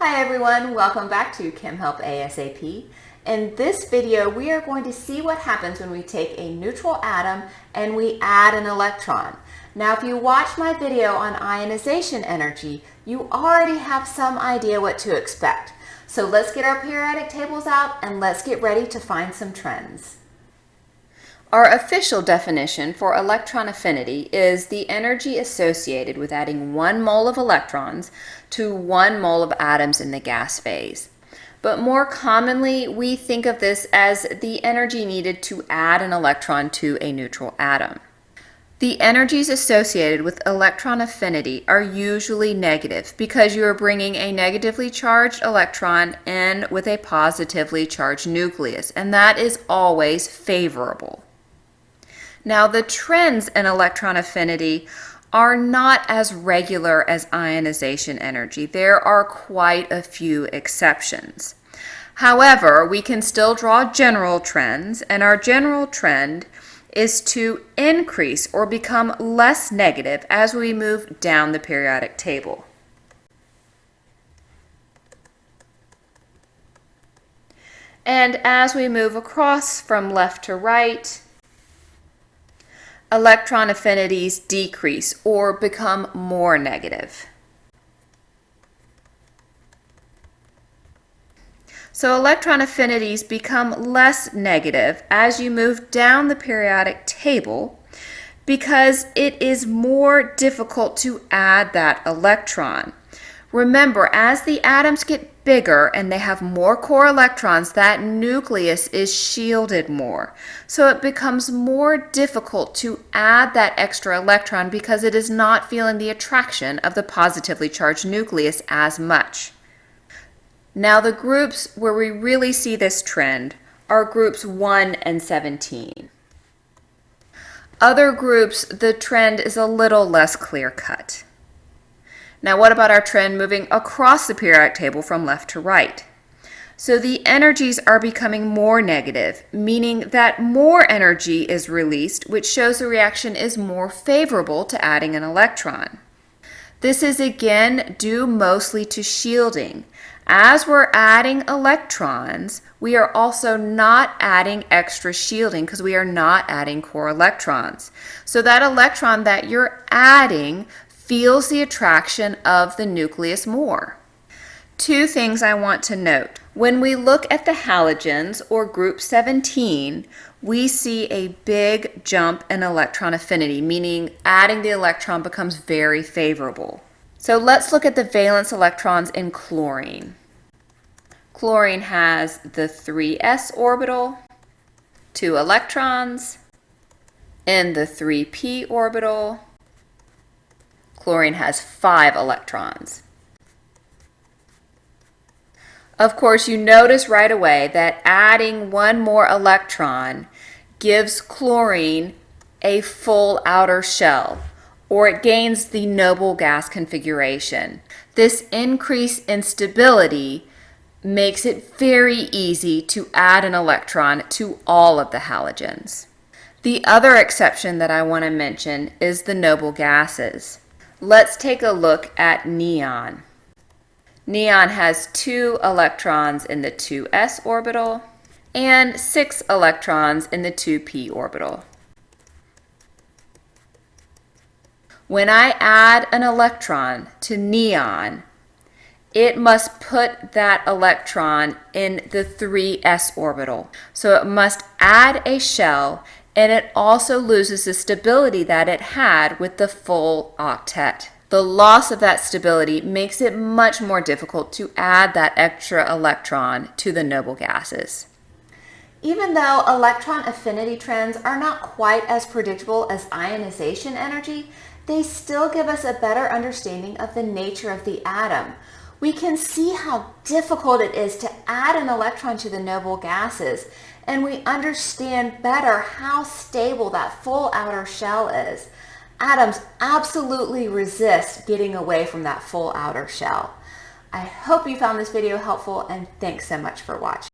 Hi everyone, welcome back to Chem Help ASAP. In this video, we are going to see what happens when we take a neutral atom and we add an electron. Now, if you watched my video on ionization energy, you already have some idea what to expect. So let's get our periodic tables out and let's get ready to find some trends. Our official definition for electron affinity is the energy associated with adding 1 mole of electrons to 1 mole of atoms in the gas phase. But more commonly, we think of this as the energy needed to add an electron to a neutral atom. The energies associated with electron affinity are usually negative because you are bringing a negatively charged electron in with a positively charged nucleus, and that is always favorable. Now, the trends in electron affinity are not as regular as ionization energy. There are quite a few exceptions. However, we can still draw general trends, and our general trend is to increase or become less negative as we move down the periodic table. And as we move across from left to right, electron affinities decrease or become more negative. So electron affinities become less negative as you move down the periodic table because it is more difficult to add that electron. Remember, as the atoms get bigger and they have more core electrons, that nucleus is shielded more. So it becomes more difficult to add that extra electron because it is not feeling the attraction of the positively charged nucleus as much. Now, the groups where we really see this trend are groups 1 and 17. Other groups, the trend is a little less clear-cut. Now, what about our trend moving across the periodic table from left to right? So the energies are becoming more negative, meaning that more energy is released, which shows the reaction is more favorable to adding an electron. This is again due mostly to shielding. As we're adding electrons, we are also not adding extra shielding because we are not adding core electrons. So that electron that you're adding feels the attraction of the nucleus more. Two things I want to note. When we look at the halogens, or group 17, we see a big jump in electron affinity, meaning adding the electron becomes very favorable. So let's look at the valence electrons in chlorine. Chlorine has the 3s orbital, 2 electrons. In the 3p orbital, chlorine has 5 electrons. Of course, you notice right away that adding 1 more electron gives chlorine a full outer shell, or it gains the noble gas configuration. This increase in stability makes it very easy to add an electron to all of the halogens. The other exception that I want to mention is the noble gases. Let's take a look at neon. Neon has 2 electrons in the 2s orbital and 6 electrons in the 2p orbital. When I add an electron to neon, it must put that electron in the 3s orbital. So it must add a shell, and it also loses the stability that it had with the full octet. The loss of that stability makes it much more difficult to add that extra electron to the noble gases. Even though electron affinity trends are not quite as predictable as ionization energy, they still give us a better understanding of the nature of the atom. We can see how difficult it is to add an electron to the noble gases, and we understand better how stable that full outer shell is. Atoms absolutely resist getting away from that full outer shell. I hope you found this video helpful, and thanks so much for watching.